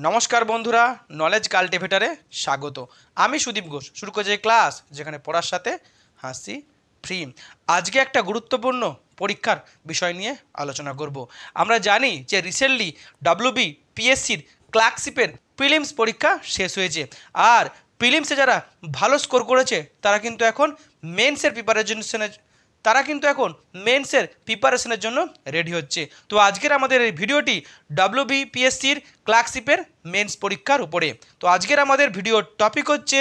নমস্কার বন্ধুরা, নলেজ কাল্টিভেটারে স্বাগত। আমি সুদীপ ঘোষ শুরু করছি ক্লাস, যেখানে পড়ার সাথে হাসি ফ্রি। আজকে একটা গুরুত্বপূর্ণ পরীক্ষার বিষয় নিয়ে আলোচনা করব। আমরা জানি যে রিসেন্টলি WBPSCর ক্লার্কশিপের প্রিলিমস পরীক্ষা শেষ হয়েছে, আর প্রিলিমসে যারা ভালো স্কোর করেছে তারা কিন্তু এখন মেন্সের প্রিপারেশনের জন্য রেডি হচ্ছে। তো আজকের আমাদের এই ভিডিওটি WBPSCর ক্লার্কশিপের মেন্স পরীক্ষার উপরে। তো আজকের আমাদের ভিডিওর টপিক হচ্ছে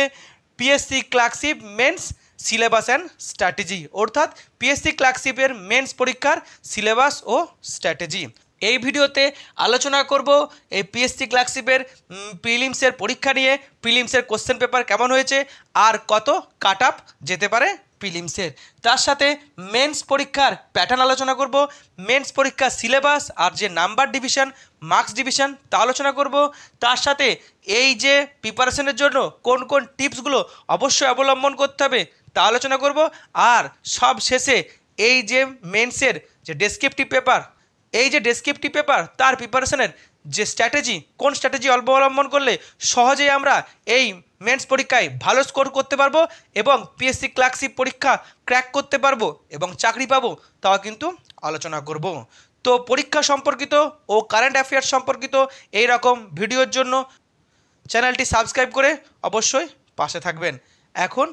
PSC clerkship men's syllabus and strategy, অর্থাৎ পিএসসি ক্লার্কশিপের মেন্স পরীক্ষার সিলেবাস ও স্ট্র্যাটেজি। এই ভিডিওতে আলোচনা করব এই পিএসসি ক্লার্কশিপের প্রিলিমসের পরীক্ষা নিয়ে, প্রিলিমসের কোশ্চেন পেপার কেমন হয়েছে আর কত কাট আপ যেতে পারে প্রিলিমসের। তার সাথে মেন্স পরীক্ষার প্যাটার্ন আলোচনা করব, মেন্স পরীক্ষার সিলেবাস আর যে নাম্বার ডিভিশন, মার্কস ডিভিশন তা আলোচনা করব। তার সাথে এই যে প্রিপারেশনের জন্য কোন কোন টিপসগুলো অবশ্যই অবলম্বন করতে হবে তা আলোচনা করব। আর সব শেষে এই যে মেন্সের যে ডেসক্রিপটিভ পেপার তার প্রিপারেশনের যে স্ট্র্যাটেজি, কোন স্ট্র্যাটেজি অবলম্বন করলে সহজেই আমরা এই মেন্স পরীক্ষায় ভালো স্কোর করতে পারবো এবং পিএসসি ক্লার্কশিপ পরীক্ষা ক্র্যাক করতে পারবো এবং চাকরি পাবো, তাও কিন্তু আলোচনা করব। তো পরীক্ষা সম্পর্কিত ও কারেন্ট অ্যাফেয়ার্স সম্পর্কিত এই রকম ভিডিওর জন্য চ্যানেলটি সাবস্ক্রাইব করে অবশ্যই পাশে থাকবেন। এখন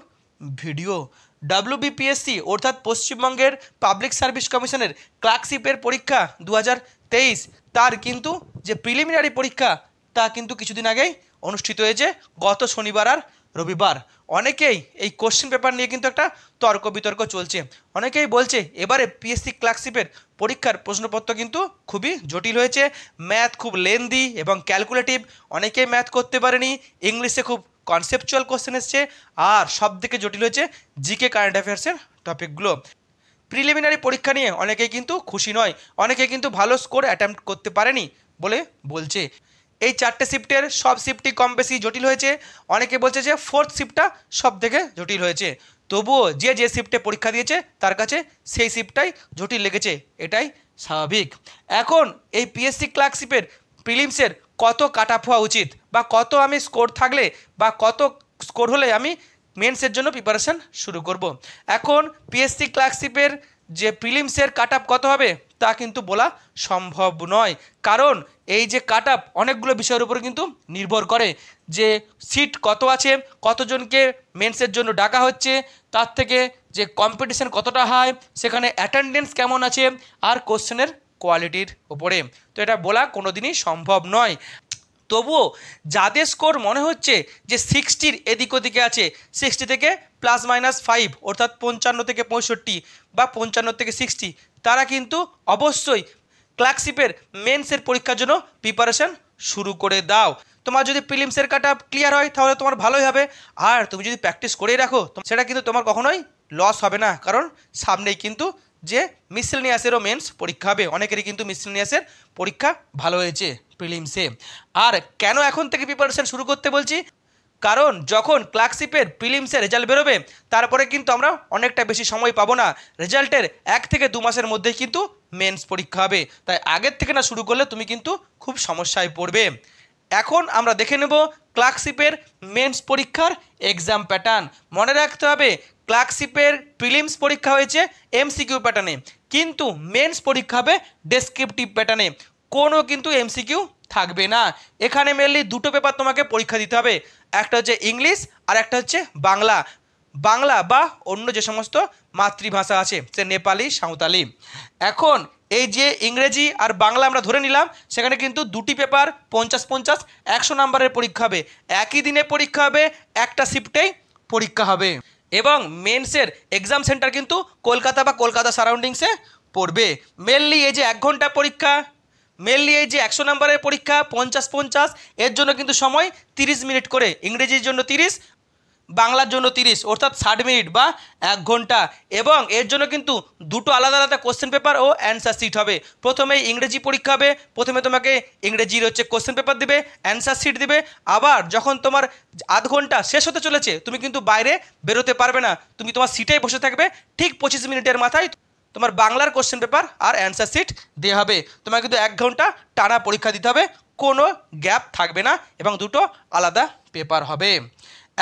ভিডিও। WBPSC অর্থাৎ পশ্চিমবঙ্গের পাবলিক সার্ভিস কমিশনের ক্লার্কশিপের পরীক্ষা 2023, তার কিন্তু যে প্রিলিমিনারি পরীক্ষা তা কিন্তু কিছুদিন আগেই অনুষ্ঠিত হয়েছে, গত শনিবার আর রবিবার। অনেকেই এই কোশ্চেন পেপার নিয়ে কিন্তু একটা তর্ক বিতর্ক চলছে। অনেকেই বলছে এবারে পিএসসি ক্লার্কশিপের পরীক্ষার প্রশ্নপত্র কিন্তু খুবই জটিল হয়েছে, ম্যাথ খুব লেন্দি এবং ক্যালকুলেটিভ, অনেকেই ম্যাথ করতে পারেনি, ইংলিশে খুব কনসেপচুয়াল কোশ্চেন এসছে, আর সব থেকে জটিল হয়েছে জিকে কারেন্ট অ্যাফেয়ার্সের টপিকগুলো। প্রিলিমিনারি পরীক্ষা নিয়ে অনেকেই কিন্তু খুশি নয়, অনেকে কিন্তু ভালো স্কোর অ্যাটেম্প্ট করতে পারেনি বলে বলছে। এই 4টে শিফটের সব শিফটই কম বেশি জটিল হয়েছে। অনেকে বলছে যে 4th শিফটটা সব থেকে জটিল হয়েছে। তবুও যে শিফটে পরীক্ষা দিয়েছে তার কাছে সেই শিফটটাই জটিল লেগেছে, এটাই স্বাভাবিক। এখন এই পিএসসি ক্লার্কশিপের প্রিলিমসের কত কাট আপ হওয়া উচিত, বা কত আমি স্কোর থাকলে বা কত স্কোর হলে আমি মেন্সের জন্য প্রিপারেশন শুরু করব। এখন পিএসসি ক্লার্কশিপের যে প্রিলিমসের কাট আপ কত হবে তা কিন্তু বলা সম্ভব নয়, কারণ এই যে কাট আপ অনেকগুলো বিষয়ের উপরে কিন্তু নির্ভর করে, যে সিট কত আছে, কতজনকে মেন্সের জন্য ডাকা হচ্ছে, তার থেকে যে কম্পিটিশন কতটা হাই, সেখানে অ্যাটেন্ডেন্স কেমন আছে, আর কোশ্চেনের কোয়ালিটির উপরে। তো এটা বলা কোনো দিনই সম্ভব নয়। তবুও যাদের স্কোর মনে হচ্ছে যে 60-র এদিক ওদিকে আছে, 60 থেকে ±5, অর্থাৎ 55 থেকে 65 বা 55 থেকে 60, তারা কিন্তু অবশ্যই ক্লার্কশিপের মেন্সের পরীক্ষার জন্য প্রিপারেশন শুরু করে দাও। তোমার যদি প্রিলিমসের কাট আপ ক্লিয়ার হয় তাহলে তোমার ভালোই হবে, আর তুমি যদি প্র্যাকটিস করেই রাখো সেটা কিন্তু তোমার কখনোই লস হবে না, কারণ সামনেই কিন্তু যে মিসেলেনিয়াসেরও মেন্স পরীক্ষা হবে। অনেকেরই কিন্তু মিসেলেনিয়াসের পরীক্ষা ভালো হয়েছে প্রিলিমসে। আর কেন এখন থেকে প্রিপারেশন শুরু করতে বলছি, কারণ যখন ক্লার্কশিপের প্রিলিমসের রেজাল্ট বেরোবে তারপরে কিন্তু আমরা অনেকটা বেশি সময় পাবো না, রেজাল্টের 1 থেকে 2 মাসের মধ্যেই কিন্তু মেন্স পরীক্ষা হবে। তাই আগের থেকে না শুরু করলে তুমি কিন্তু খুব সমস্যায় পড়বে। এখন আমরা দেখে নেব ক্লার্কশিপের মেন্স পরীক্ষার এক্সাম প্যাটার্ন। মনে রাখতে হবে ক্লার্কশিপের প্রিলিমস পরীক্ষা হয়েছে MCQ প্যাটার্নে, কিন্তু মেন্স পরীক্ষা হবে ডেসক্রিপটিভ প্যাটার্নে, কোনো কিন্তু MCQ থাকবে না। এখানে মেনলি দুটো পেপার তোমাকে পরীক্ষা দিতে হবে, একটা হচ্ছে ইংলিশ আর একটা হচ্ছে বাংলা। বাংলা বা অন্য যে সমস্ত মাতৃভাষা আছে, সে নেপালি, সাঁওতালি। এখন এই যে ইংরেজি আর বাংলা আমরা ধরে নিলাম, সেখানে কিন্তু দুটি পেপার 50-50 100 নম্বরের পরীক্ষা হবে, একই দিনে পরীক্ষা হবে, একটা শিফটেই পরীক্ষা হবে। এবং মেন্সের এক্সাম সেন্টার কিন্তু কলকাতা বা কলকাতা সারাউন্ডিংসে পড়বে। মেনলি এই যে 1 ঘন্টা পরীক্ষা, মেনলি এই যে 100 নম্বরের পরীক্ষা 50-50, এর জন্য কিন্তু সময় 30 মিনিট করে, ইংরেজির জন্য 30, বাংলার জন্য 30, অর্থাৎ 60 মিনিট বা 1 ঘন্টা। এবং এর জন্য কিন্তু দুটো আলাদা আলাদা কোশ্চেন পেপার ও অ্যান্সার শিট হবে। প্রথমেই ইংরেজি পরীক্ষা হবে, প্রথমে তোমাকে ইংরেজির কোশ্চেন পেপার দিবে, অ্যান্সার শিট দিবে। আবার যখন তোমার আধ ঘন্টা শেষ হতে চলেছে, তুমি কিন্তু বাইরে বেরোতে পারবে না, তুমি তোমার সিটেই বসে থাকবে। ঠিক 25 মিনিটের মাথায় তোমার বাংলার কোশ্চেন পেপার আর অ্যান্সার শিট দেওয়া হবে। তোমাকে কিন্তু 1 ঘন্টা টানা পরীক্ষা দিতে হবে কোনো গ্যাপ থাকবে না এবং দুটো আলাদা পেপার হবে।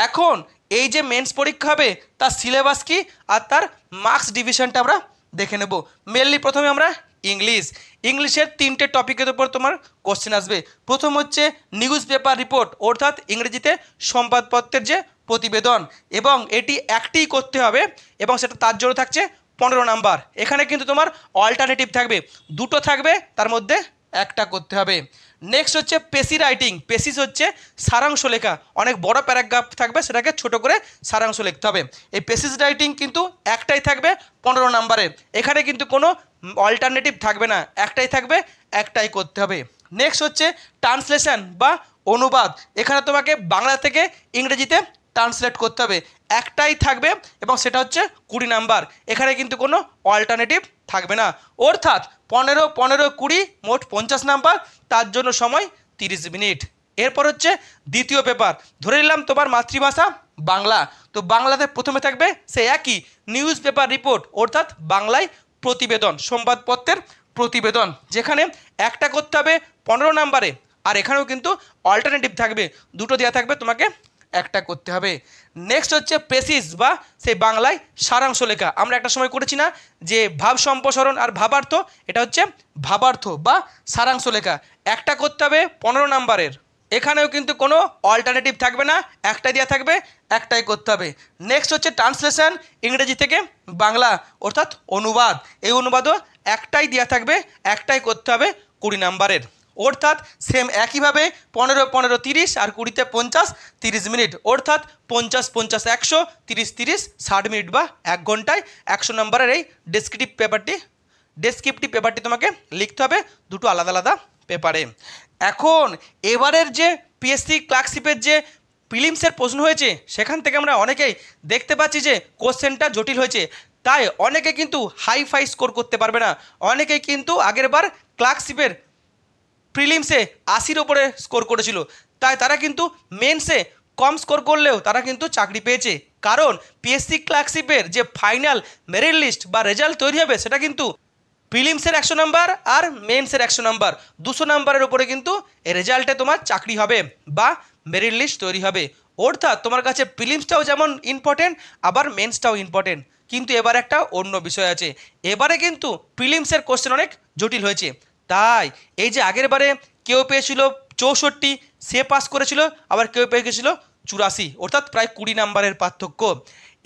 এখন এই যে মেন্স পরীক্ষা হবে তার সিলেবাস কি আর তার মার্কস ডিভিশনটা আমরা দেখে নেব। মেনলি প্রথমে আমরা ইংলিশের 3টে টপিকের উপর তোমার কোশ্চেন আসবে। প্রথম হচ্ছে নিউজ পেপার রিপোর্ট, অর্থাৎ ইংরেজিতে সংবাদপত্রের যে প্রতিবেদন, এবং এটি একটিই করতে হবে এবং সেটা তার জন্য থাকছে 15 নাম্বার। এখানে কিন্তু তোমার অল্টারনেটিভ থাকবে, দুটো থাকবে, তার মধ্যে একটা করতে হবে। নেক্সট হচ্ছে পেসি রাইটিং। পেসিস হচ্ছে সারাংশ লেখা, অনেক বড় প্যারাগ্রাফ থাকবে, সেটাকে ছোট করে সারাংশ লিখতে হবে। এই পেসিস রাইটিং কিন্তু একটাই থাকবে 15 নাম্বারের, এখানে কিন্তু কোনো অল্টারনেটিভ থাকবে না, একটাই থাকবে, একটাই করতে হবে। নেক্সট হচ্ছে ট্রান্সলেশন বা অনুবাদ। এখানে তোমাকে বাংলা থেকে ইংরেজিতে ট্রান্সলেট করতে হবে, একটাই থাকবে এবং সেটা হচ্ছে 20 নাম্বার। এখানে কিন্তু কোনো অল্টারনেটিভ থাকবে না, অর্থাৎ 15, 15, 20 মোট 50 নাম্বার, তার জন্য সময় 30 মিনিট। এরপর হচ্ছে দ্বিতীয় পেপার, ধরে নিলাম তোমার মাতৃভাষা বাংলা, তো বাংলাতে প্রথমে থাকবে সেই একই নিউজ পেপার রিপোর্ট, অর্থাৎ বাংলায় প্রতিবেদন, সংবাদপত্রের প্রতিবেদন, যেখানে একটা করতে হবে 15 নাম্বারে, আর এখানেও কিন্তু অল্টারনেটিভ থাকবে, দুটো দেওয়া থাকবে, তোমাকে একটা করতে হবে। নেক্সট হচ্ছে পেসিস বা সেই বাংলায় সারাংশ লেখা। আমরা একটা সময় করেছি না যে ভাব সম্প্রসারণ আর ভাবার্থ, এটা হচ্ছে ভাবার্থ বা সারাংশ লেখা, একটা করতে হবে 15 নাম্বারের। এখানেও কিন্তু কোনো অল্টারনেটিভ থাকবে না, একটাই দেওয়া থাকবে, একটাই করতে হবে। নেক্সট হচ্ছে ট্রান্সলেশন, ইংরেজি থেকে বাংলা, অর্থাৎ অনুবাদ। এই অনুবাদও একটাই দেওয়া থাকবে, একটাই করতে হবে 20 নাম্বারের। অর্থাৎ সেম একইভাবে 15, 15, 30 আর 20তে 50, 30 মিনিট, অর্থাৎ 50, 50, 100, 30, 30, 60 মিনিট বা 1 ঘন্টায় 100 নম্বরের এই ডেসক্রিপটিভ পেপারটি তোমাকে লিখতে হবে, দুটো আলাদা আলাদা পেপারে। এখন এবারের যে পিএসসি ক্লার্কশিপের যে প্রিলিমসের প্রশ্ন হয়েছে, সেখান থেকে আমরা অনেকেই দেখতে পাচ্ছি যে কোশ্চেনটা জটিল হয়েছে, তাই অনেকে কিন্তু হাই ফাই স্কোর করতে পারবে না। অনেকেই কিন্তু আগেরবার ক্লার্কশিপের প্রিলিমসে 80-র ওপরে স্কোর করেছিল, তাই তারা কিন্তু মেন্সে কম স্কোর করলেও তারা কিন্তু চাকরি পেয়েছে, কারণ পিএসসি ক্লার্কশিপের যে ফাইনাল মেরিট লিস্ট বা রেজাল্ট তৈরি হবে, সেটা কিন্তু প্রিলিমসের 100 নাম্বার আর মেন্সের 100 নাম্বার, 200 নাম্বারের উপরে কিন্তু এই রেজাল্টে তোমার চাকরি হবে বা মেরিট লিস্ট তৈরি হবে। অর্থাৎ তোমার কাছে প্রিলিমসটাও যেমন ইম্পর্টেন্ট, আবার মেন্সটাও ইম্পর্টেন্ট। কিন্তু এবার একটা অন্য বিষয় আছে, এবারে কিন্তু প্রিলিমসের কোশ্চেন অনেক জটিল হয়েছে, তাই এই যে আগের বারে কেউ পেয়েছিল 64, সে পাস করেছিল, আবার কেউ পেয়ে গেছিলো 84, অর্থাৎ প্রায় 20 নাম্বারের পার্থক্য।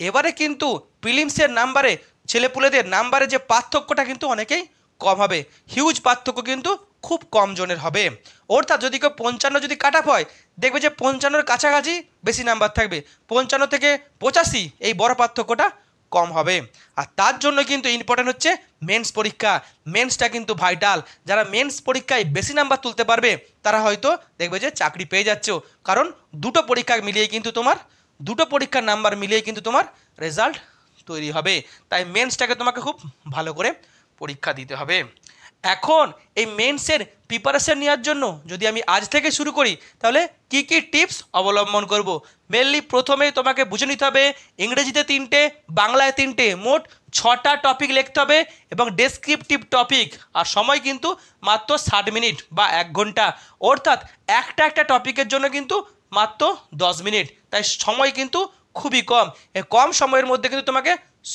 এবারে কিন্তু প্রিলিমসের নাম্বারে ছেলেপুলেদের নাম্বারে যে পার্থক্যটা কিন্তু অনেকেই কম হবে, হিউজ পার্থক্য কিন্তু খুব কম জনের হবে। অর্থাৎ যদি কেউ 55 যদি কাট অফ হয়, দেখবে যে 55-র কাছাকাছি বেশি নাম্বার থাকবে, 55 থেকে 85 এই বড় পার্থক্যটা কম হবে। আর তার জন্য কিন্তু ইম্পর্টেন্ট হচ্ছে মেন্স পরীক্ষা। মেন্সটা কিন্তু ভাইটাল, যারা মেন্স পরীক্ষায় বেশি নাম্বার তুলতে পারবে তারা হয়তো দেখবে যে চাকরি পেয়ে যাচ্ছেও, কারণ দুটো পরীক্ষা মিলিয়ে কিন্তু তোমার দুটো পরীক্ষার নাম্বার মিলিয়ে কিন্তু তোমার রেজাল্ট তৈরি হবে। তাই মেন্সটাকে তোমাকে খুব ভালো করে পরীক্ষা দিতে হবে। এখন এই মেন্সের প্রিপারেশন নেওয়ার জন্য যদি আমি আজ থেকে শুরু করি, তাহলে কি কি টিপস অবলম্বন করব। মেনলি প্রথমেই তোমাকে বুঝে নিতে হবে ইংরেজিতে 3টে, বাংলায় 3টে, মোট 6টা টপিক লিখতে হবে এবং ডেসক্রিপটিভ টপিক, আর সময় কিন্তু মাত্র 60 মিনিট বা 1 ঘন্টা, অর্থাৎ একটা টপিকের জন্য কিন্তু মাত্র 10 মিনিট, তাই সময় কিন্তু খুবই কম। এই কম সময়ের মধ্যে কিন্তু তোমাকে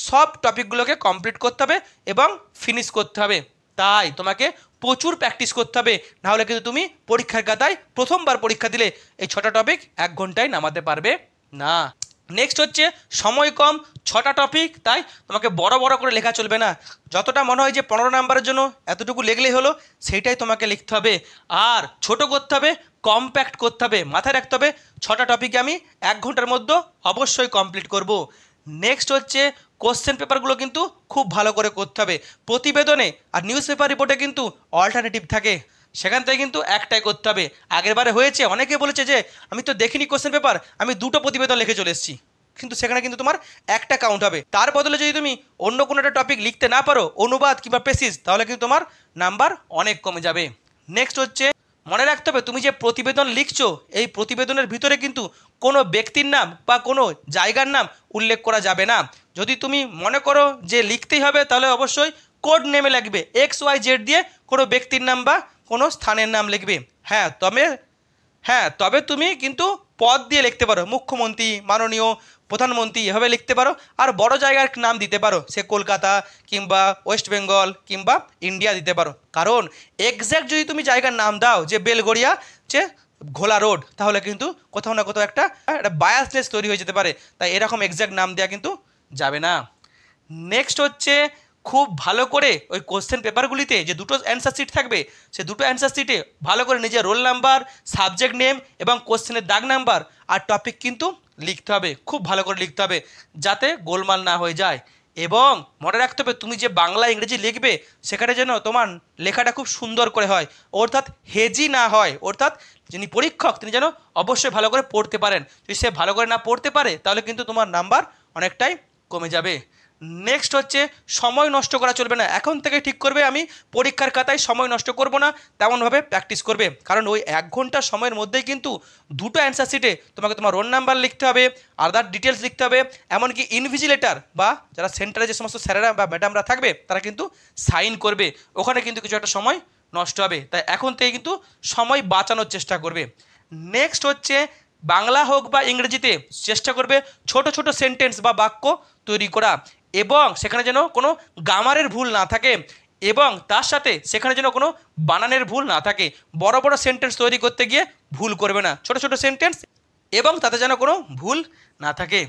সব টপিকগুলোকে কমপ্লিট করতে হবে এবং ফিনিশ করতে হবে, তাই তোমাকে প্রচুর প্র্যাকটিস করতে হবে, নাহলে কিন্তু তুমি পরীক্ষার খাতায় প্রথমবার পরীক্ষা দিলে এই 6টা টপিক 1 ঘন্টায় নামাতে পারবে না। নেক্সট হচ্ছে সময় কম, 6টা টপিক, তাই তোমাকে বড় বড় করে লেখা চলবে না, যতটা মনে হয় যে 15 নাম্বারের জন্য এতটুকু লিখলেই হলো, সেইটাই তোমাকে লিখতে হবে, আর ছোট করতে হবে, কম্প্যাক্ট করতে হবে। মাথায় রাখতে হবে 6টা টপিকে আমি 1 ঘন্টার মধ্যে অবশ্যই কমপ্লিট করব। নেক্সট হচ্ছে কোশ্চেন পেপারগুলো কিন্তু খুব ভালো করে করতে হবে। প্রতিবেদনে আর নিউজ পেপার রিপোর্টে কিন্তু অল্টারনেটিভ থাকে, সেখান থেকে কিন্তু একটাই করতে হবে। আগেরবারে হয়েছে, অনেকে বলেছে যে আমি তো দেখিনি কোশ্চেন পেপার, আমি 2টো প্রতিবেদন লিখে চলে এসেছি, কিন্তু সেখানে কিন্তু তোমার একটা কাউন্ট হবে। তার বদলে যদি তুমি অন্য কোনো একটা টপিক লিখতে না পারো, অনুবাদ কিংবা পেসিস, তাহলে কিন্তু তোমার নাম্বার অনেক কমে যাবে। নেক্সট হচ্ছে মনে রাখতে হবে তুমি যে প্রতিবেদন লিখছো, এই প্রতিবেদনের ভিতরে কিন্তু কোনো ব্যক্তির নাম বা কোনো জায়গার নাম উল্লেখ করা যাবে না। যদি তুমি মনে করো যে লিখতেই হবে, তাহলে অবশ্যই কোড নেমে লিখবে, XYZ দিয়ে কোনো ব্যক্তির নাম বা কোনো স্থানের নাম লিখবে। তবে তুমি কিন্তু পদ দিয়ে লিখতে পারো, মুখ্যমন্ত্রী, মাননীয় প্রধানমন্ত্রী এভাবে লিখতে পারো। আর বড় জায়গার নাম দিতে পারো, সে কলকাতা কিংবা ওয়েস্ট বেঙ্গল কিংবা ইন্ডিয়া দিতে পারো। কারণ এক্স্যাক্ট যদি তুমি জায়গার নাম দাও যে বেলগড়িয়া, যে ঘোলা রোড, তাহলে কিন্তু কোথাও না কোথাও একটা বায়াসনেস তৈরি হয়ে যেতে পারে। তাই এরকম এক্স্যাক্ট নাম দেওয়া কিন্তু যাবে না। নেক্সট হচ্ছে, খুব ভালো করে ওই কোশ্চেন পেপারগুলিতে যে দুটো অ্যান্সার শিট থাকবে, সে দুটো অ্যান্সার শিটে ভালো করে নিজের রোল নাম্বার, সাবজেক্ট নেম এবং কোশ্চেনের দাগ নাম্বার আর টপিক কিন্তু লিখতে হবে, খুব ভালো করে লিখতে হবে, যাতে গোলমাল না হয়ে যায়। এবং মনে রাখতে হবে তুমি যে বাংলা ইংরেজি লিখবে সেখানে যেন তোমার লেখাটা খুব সুন্দর করে হয়, অর্থাৎ হেজি না হয়, অর্থাৎ যিনি পরীক্ষক তিনি যেন অবশ্যই ভালো করে পড়তে পারেন। যদি সে ভালো করে না পড়তে পারে তাহলে কিন্তু তোমার নাম্বার অনেকটাই কমে যাবে। নেক্সট হচ্ছে, সময় নষ্ট করা চলবে না। এখন থেকে ঠিক করবে আমি পরীক্ষার খাতায় সময় নষ্ট করব না, তেমনভাবে প্র্যাকটিস করবে। কারণ ওই 1 ঘন্টা সময়ের মধ্যেই কিন্তু দুটো অ্যান্সার শিটে তোমাকে তোমার রোল নাম্বার লিখতে হবে, আদার ডিটেলস লিখতে হবে, এমনকি ইনভিজিলেটার বা যারা সেন্টারে যে সমস্ত স্যারেরা বা ম্যাডামরা থাকবে তারা কিন্তু সাইন করবে, ওখানে কিন্তু কিছু একটা সময় নষ্ট হবে। তাই এখন থেকে কিন্তু সময় বাঁচানোর চেষ্টা করবে। নেক্সট হচ্ছে, বাংলা হোক বা ইংরেজিতে চেষ্টা করবে ছোট ছোট সেন্টেন্স বা বাক্য তৈরি করা, এবং সেখানে যেন কোনো গ্রামারের ভুল না থাকে, এবং তার সাথে সেখানে যেন কোনো বানানের ভুল না থাকে। বড় বড় সেন্টেন্স তৈরি করতে গিয়ে ভুল করবে না, ছোট ছোট সেন্টেন্স, এবং তাতে যেন কোনো ভুল না থাকে।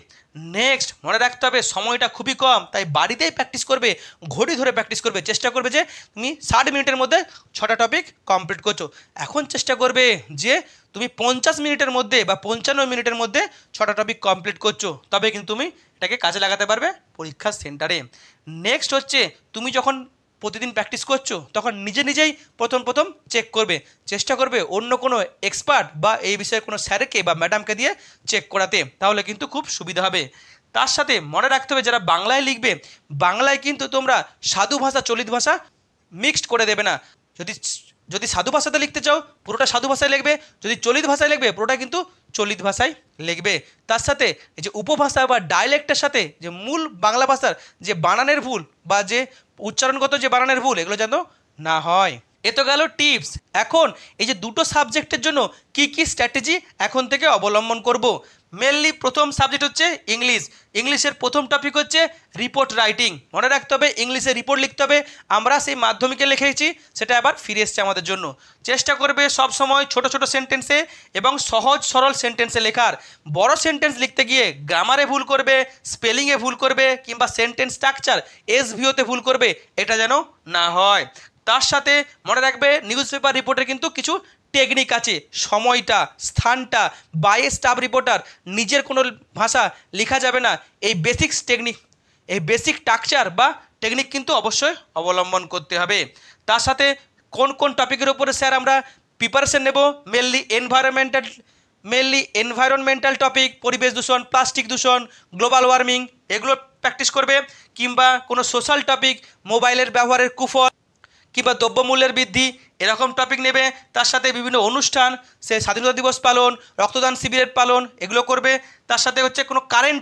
নেক্সট মনে রাখতে হবে সময়টা খুবই কম, তাই বাড়িতেই প্র্যাকটিস করবে, ঘড়ি ধরে প্র্যাকটিস করবে। চেষ্টা করবে যে তুমি 60 মিনিটের মধ্যে 6টা টপিক কমপ্লিট করছো। এখন চেষ্টা করবে যে তুমি 50 মিনিটের মধ্যে বা 55 মিনিটের মধ্যে 6টা টপিক কমপ্লিট করছো, তবে কিন্তু তুমি এটাকে কাজে লাগাতে পারবে পরীক্ষার সেন্টারে। নেক্সট হচ্ছে, তুমি যখন প্রতিদিন প্র্যাকটিস করছো তখন নিজে নিজেই প্রথম চেক করবে, চেষ্টা করবে অন্য কোনো এক্সপার্ট বা এই বিষয়ে কোনো স্যারকে বা ম্যাডামকে দিয়ে চেক করাতে, তাহলে কিন্তু খুব সুবিধা হবে। তার সাথে মনে রাখতে হবে যারা বাংলায় লিখবে, বাংলায় কিন্তু তোমরা সাধু ভাষা চলিত ভাষা মিক্সড করে দেবে না। যদি যদি সাধু ভাষাতে লিখতে চাও পুরোটা সাধু ভাষায় লিখবে, যদি চলিত ভাষায় লিখবে পুরোটা কিন্তু চলিত ভাষায় লিখবে। তার সাথে এই যে উপভাষা বা ডায়ালেক্টের সাথে যে মূল বাংলা ভাষার যে বানানের ভুল বা যে উচ্চারণগত যে বানানের ভুল, এগুলো যেন না হয়। এ তো গেল টিপস। এখন এই যে দুটো সাবজেক্টের জন্য কি কি স্ট্র্যাটেজি এখন থেকে অবলম্বন করব। মেনলি প্রথম সাবজেক্ট হচ্ছে ইংলিশ। ইংলিশের প্রথম টপিক হচ্ছে রিপোর্ট রাইটিং। মনে রাখতে হবে ইংলিশে রিপোর্ট লিখতে হবে। আমরা সেই মাধ্যমিকে লিখেছি, সেটা আবার ফিরে এসছে আমাদের জন্য। চেষ্টা করবে সব সময় ছোট ছোট সেন্টেন্সে এবং সহজ সরল সেন্টেন্সে লেখার। বড় সেন্টেন্স লিখতে গিয়ে গ্রামারে ভুল করবে, স্পেলিংয়ে ভুল করবে, কিংবা সেন্টেন্স স্ট্রাকচার এসভিওতে ভুল করবে, এটা যেন না হয়। তার সাথে মনে রাখবে নিউজ পেপার রিপোর্টের কিন্তু কিছু টেকনিক আছে, সময়টা, স্থানটা, বাই স্টাফ রিপোর্টার, নিজের কোনো ভাষা লেখা যাবে না। এই বেসিক্স টেকনিক, এই বেসিক স্ট্রাকচার বা টেকনিক কিন্তু অবশ্যই অবলম্বন করতে হবে। তার সাথে কোন কোন টপিকের উপরে স্যার আমরা প্রিপারেশন নেব, মেনলি এনভায়রনমেন্টাল টপিক, পরিবেশ দূষণ, প্লাস্টিক দূষণ, গ্লোবাল ওয়ার্মিং, এগুলো প্র্যাকটিস করবে। কিংবা কোনো সোশ্যাল টপিক, মোবাইলের ব্যবহারের কুফল কিংবা দ্রব্যমূল্যের বৃদ্ধি, এরকম টপিক নেবে। তার সাথে বিভিন্ন অনুষ্ঠান, সে স্বাধীনতা দিবস পালন, রক্তদান শিবিরের পালন, এগুলো করবে। তার সাথে হচ্ছে কোনো কারেন্ট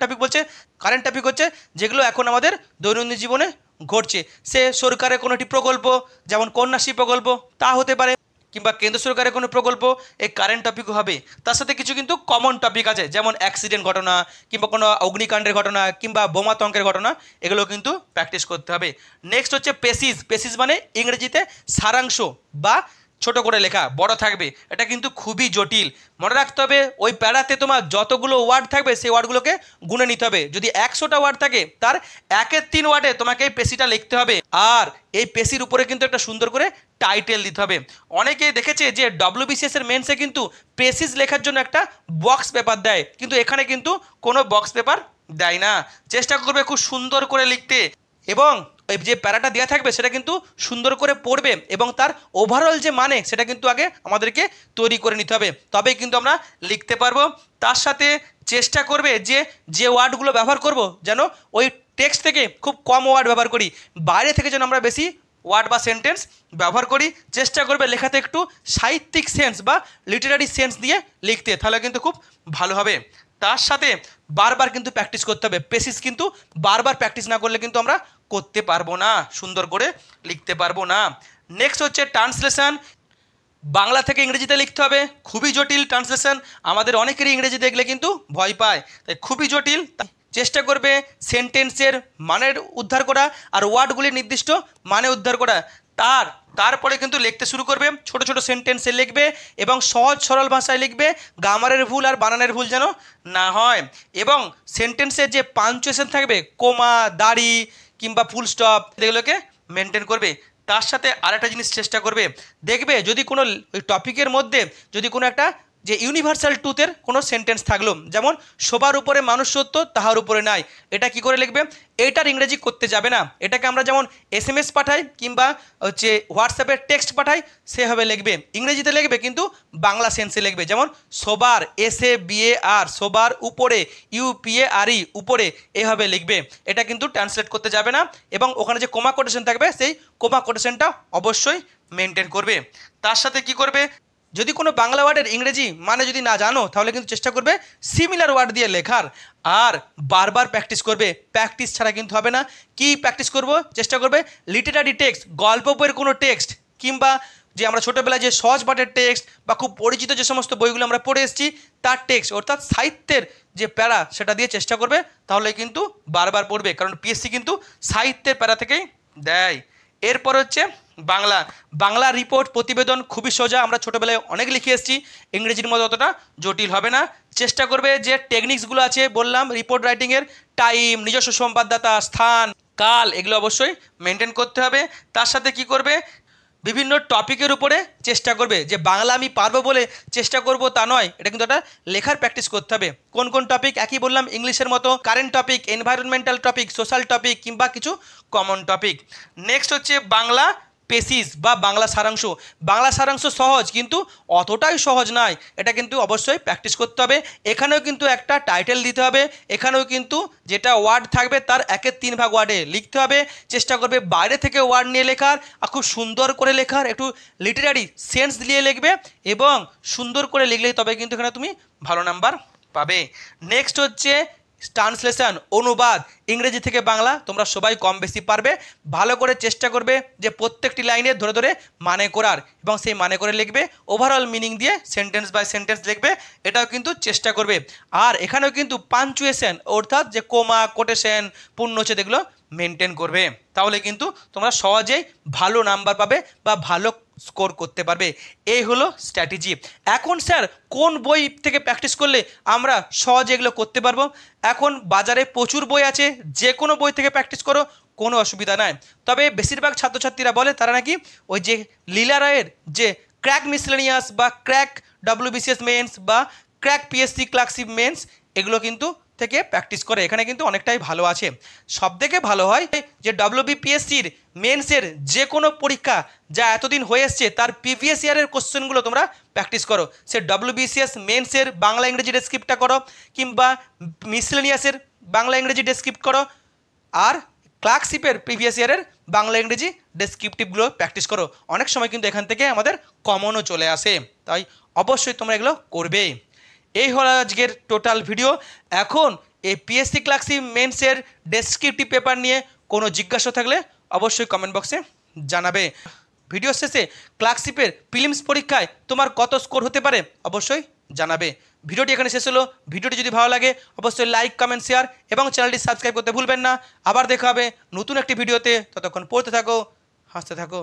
টপিক হচ্ছে যেগুলো এখন আমাদের দৈনন্দিন জীবনে ঘটছে। সে সরকারের কোনো একটি প্রকল্প, যেমন কন্যাশ্রী প্রকল্প, তা হতে পারে, কিংবা কেন্দ্র সরকারের কোনো প্রকল্প, এই কারেন্ট টপিকও হবে। তার সাথে কিছু কিন্তু কমন টপিক আছে, যেমন অ্যাক্সিডেন্ট ঘটনা, কিংবা কোনো অগ্নিকাণ্ডের ঘটনা, কিংবা বোমাতঙ্কের ঘটনা, এগুলো কিন্তু প্র্যাকটিস করতে হবে। নেক্সট হচ্ছে পেসিস মানে ইংরেজিতে সারাংশ বা ছোট করে লেখা, বড় থাকবে, এটা কিন্তু খুবই জটিল। মনে রাখতে হবে ওই প্যারাতে তোমার যতগুলো ওয়ার্ড থাকবে সেই ওয়ার্ডগুলোকে গুনে নিতে হবে। যদি 100টা ওয়ার্ড থাকে তার 1-3 ওয়ার্ডে তোমাকে এই পেশিটা লিখতে হবে। আর এই পেশির উপরে কিন্তু একটা সুন্দর করে টাইটেল দিতে হবে। অনেকেই দেখেছে যে WBCS এর মেন্সে কিন্তু পেসিস লেখার জন্য একটা বক্স পেপার দেয়, কিন্তু এখানে কিন্তু কোনো বক্স পেপার দেয় না। চেষ্টা করবে খুব সুন্দর করে লিখতে, এবং ওই যে প্যারাটা দেওয়া থাকবে সেটা কিন্তু সুন্দর করে পড়বে, এবং তার ওভারঅল যে মানে সেটা কিন্তু আগে আমাদেরকে তৈরি করে নিতে হবে, তবেই কিন্তু আমরা লিখতে পারবো। তার সাথে চেষ্টা করবে যে ওয়ার্ডগুলো ব্যবহার করব যেন ওই টেক্সট থেকে খুব কম ওয়ার্ড ব্যবহার করি, বাইরে থেকে যেন আমরা বেশি ওয়ার্ড বা সেন্টেন্স ব্যবহার করি। চেষ্টা করবে লেখাতে একটু সাহিত্যিক সেন্স বা লিটারারি সেন্স দিয়ে লিখতে, তাহলে কিন্তু খুব ভালো হবে। তার সাথে বারবার কিন্তু প্র্যাকটিস করতে হবে। পেসিস কিন্তু বারবার প্র্যাকটিস না করলে কিন্তু আমরা করতে পারবো না, সুন্দর করে লিখতে পারবো না। নেক্সট হচ্ছে ট্রান্সলেশন। বাংলা থেকে ইংরেজিতে লিখতে হবে, খুবই জটিল ট্রান্সলেশন। আমাদের অনেকেরই ইংরেজি দেখলে কিন্তু ভয় পায়, তাই খুবই জটিল। চেষ্টা করবে সেন্টেন্সের মানের উদ্ধার করা আর ওয়ার্ডগুলির নির্দিষ্ট মানে উদ্ধার করা। তারপরে কিন্তু লিখতে শুরু করবে, ছোট ছোট সেন্টেন্সে লিখবে এবং সহজ সরল ভাষায় লিখবে, গ্রামারের ভুল আর বানানের ভুল যেন না হয়। এবং সেন্টেন্সের যে পাঞ্চুয়েশন থাকবে, কোমা, দাড়ি কিংবা ফুল স্টপ, এগুলোকে মেনটেন করবে। তার সাথে আরেকটা জিনিস চেষ্টা করবে, দেখবে যদি কোনো ওই টপিকের মধ্যে যদি কোনো একটা যে ইউনিভার্সাল ট্রুথের কোনো সেন্টেন্স থাকলো, যেমন সবার উপরে মানুষ সত্য তাহার উপরে নাই, এটা কি করে লিখবে? এইটার ইংরেজি করতে যাবে না, এটাকে আমরা যেমন SMS পাঠাই কিংবা হচ্ছে হোয়াটসঅ্যাপে টেক্সট পাঠাই সেভাবে লিখবে, ইংরেজিতে লিখবে কিন্তু বাংলা সেন্সে লিখবে। যেমন সবার, SABAR, সবার উপরে, UPARE, উপরে, এভাবে লিখবে। এটা কিন্তু ট্রান্সলেট করতে যাবে না। এবং ওখানে যে কোমা কোটেশন থাকবে সেই কোমা কোটেশনটা অবশ্যই মেনটেন করবে। তার সাথে কি করবে, যদি কোনো বাংলা ওয়ার্ডের ইংরেজি মানে যদি না জানো তাহলে কিন্তু চেষ্টা করবে সিমিলার ওয়ার্ড দিয়ে লেখার, আর বারবার প্র্যাকটিস করবে। প্র্যাকটিস ছাড়া কিন্তু হবে না। কি প্র্যাকটিস করব? চেষ্টা করবে লিটারারি টেক্সট, গল্প বইয়ের কোনো টেক্সট, কিংবা যে আমরা ছোটোবেলায় যে সহজ পাঠের টেক্সট বা খুব পরিচিত যে সমস্ত বইগুলো আমরা পড়ে এসেছি তার টেক্সট, অর্থাৎ সাহিত্যের যে প্যারা সেটা দিয়ে চেষ্টা করবে, তাহলে কিন্তু বারবার পড়বে। কারণ PSC কিন্তু সাহিত্যের প্যারা থেকেই দেয়। এরপর হচ্ছে বাংলা রিপোর্ট প্রতিবেদন খুবই সোজা, আমরা ছোটোবেলায় অনেক লিখে এসেছি, ইংরেজির মতো অতটা জটিল হবে না। চেষ্টা করবে যে টেকনিক্সগুলো আছে বললাম রিপোর্ট রাইটিংয়ের, টাইম, নিজস্ব সম্পাদদাতা, স্থান, কাল, এগুলো অবশ্যই মেনটেন করতে হবে। তার সাথে কি করবে, বিভিন্ন টপিকের উপরে চেষ্টা করবে। যে বাংলা আমি পারবো বলে চেষ্টা করব তা নয়, এটা কিন্তু একটা লেখার প্র্যাকটিস করতে হবে। কোন কোন টপিক? একই বললাম, ইংলিশের মতো current topic, environmental topic, social topic কিংবা কিছু কমন টপিক। নেক্সট হচ্ছে বাংলা পেসিস বা বাংলা সারাংশ। বাংলা সারাংশ সহজ কিন্তু অতটাই সহজ নয়, এটা কিন্তু অবশ্যই প্র্যাকটিস করতে হবে। এখানেও কিন্তু একটা টাইটেল দিতে হবে, এখানেও কিন্তু যেটা ওয়ার্ড থাকবে তার 1/3 ভাগ ওয়ার্ডে লিখতে হবে। চেষ্টা করবে বাইরে থেকে ওয়ার্ড নিয়ে লেখার আর খুব সুন্দর করে লেখার, একটু লিটারারি সেন্স দিয়ে লিখবে এবং সুন্দর করে লিখলেই তবে কিন্তু এখানে তুমি ভালো নাম্বার পাবে। নেক্সট হচ্ছে ট্রান্সলেশন, অনুবাদ, ইংরেজি থেকে বাংলা তোমরা সবাই কম বেশি পারবে। ভালো করে চেষ্টা করবে যে প্রত্যেকটি লাইনে ধরে ধরে মানে করার এবং সেই মানে করে লিখবে, ওভারঅল মিনিং দিয়ে সেন্টেন্স বাই সেন্টেন্স লিখবে, এটাও কিন্তু চেষ্টা করবে। আর এখানেও কিন্তু পাঞ্চুয়েশন অর্থাৎ যে কোমা, কোটেশন, পূর্ণচ্ছেদ এগুলো মেনটেন করবে, তাহলে কিন্তু তোমরা সহজেই ভালো নাম্বার পাবে বা ভালো স্কোর করতে পারবে। এই হলো স্ট্র্যাটেজি। এখন স্যার কোন বই থেকে প্র্যাকটিস করলে আমরা সহজে এগুলো করতে পারবো? এখন বাজারে প্রচুর বই আছে, যে কোনো বই থেকে প্র্যাকটিস করো, কোনো অসুবিধা নাই। তবে বেশিরভাগ ছাত্রছাত্রীরা বলে তারা নাকি ওই যে লীলা রায়ের যে ক্র্যাক মিসলেনিয়াস বা ক্র্যাক WBCS মেন্স বা ক্র্যাক PSC ক্লার্কশিপ মেন্স, এগুলো কিন্তু থেকে প্র্যাকটিস করে। এখানে কিন্তু অনেকটাই ভালো আছে। সবথেকে ভালো হয় যে WBPSCর মেন্সের যে কোনো পরীক্ষা যা এতদিন হয়ে এসছে তার প্রিভিয়াস ইয়ারের কোশ্চেনগুলো তোমরা প্র্যাকটিস করো। সে WBCS মেন্সের বাংলা ইংরেজি ডেসক্রিপ্টটা করো কিংবা মিসলেনিয়াসের বাংলা ইংরেজি ডেসক্রিপ্ট করো, আর ক্লার্কশিপের প্রিভিয়াস ইয়ারের বাংলা ইংরেজি ডেসক্রিপটিভগুলো প্র্যাকটিস করো। অনেক সময় কিন্তু এখান থেকে আমাদের কমনও চলে আসে, তাই অবশ্যই তোমরা এগুলো করবে। এই হলো আজকের টোটাল ভিডিও। এখন এই PSC ক্লার্কশিপ মেন্সের ডেসক্রিপটিভ পেপার নিয়ে কোনো জিজ্ঞাসা থাকলে অবশ্যই কমেন্ট বক্সে জানাবে। ভিডিও শেষে ক্লার্কশিপের প্রিলিমস পরীক্ষায় তোমার কত স্কোর হতে পারে অবশ্যই জানাবে। ভিডিওটি এখানে শেষ হলো। ভিডিওটি যদি ভালো লাগে অবশ্যই লাইক, কমেন্ট, শেয়ার এবং চ্যানেলটি সাবস্ক্রাইব করতে ভুলবেন না। আবার দেখা হবে নতুন একটি ভিডিওতে, ততক্ষণ পড়তে থাকো, হাসতে থাকো।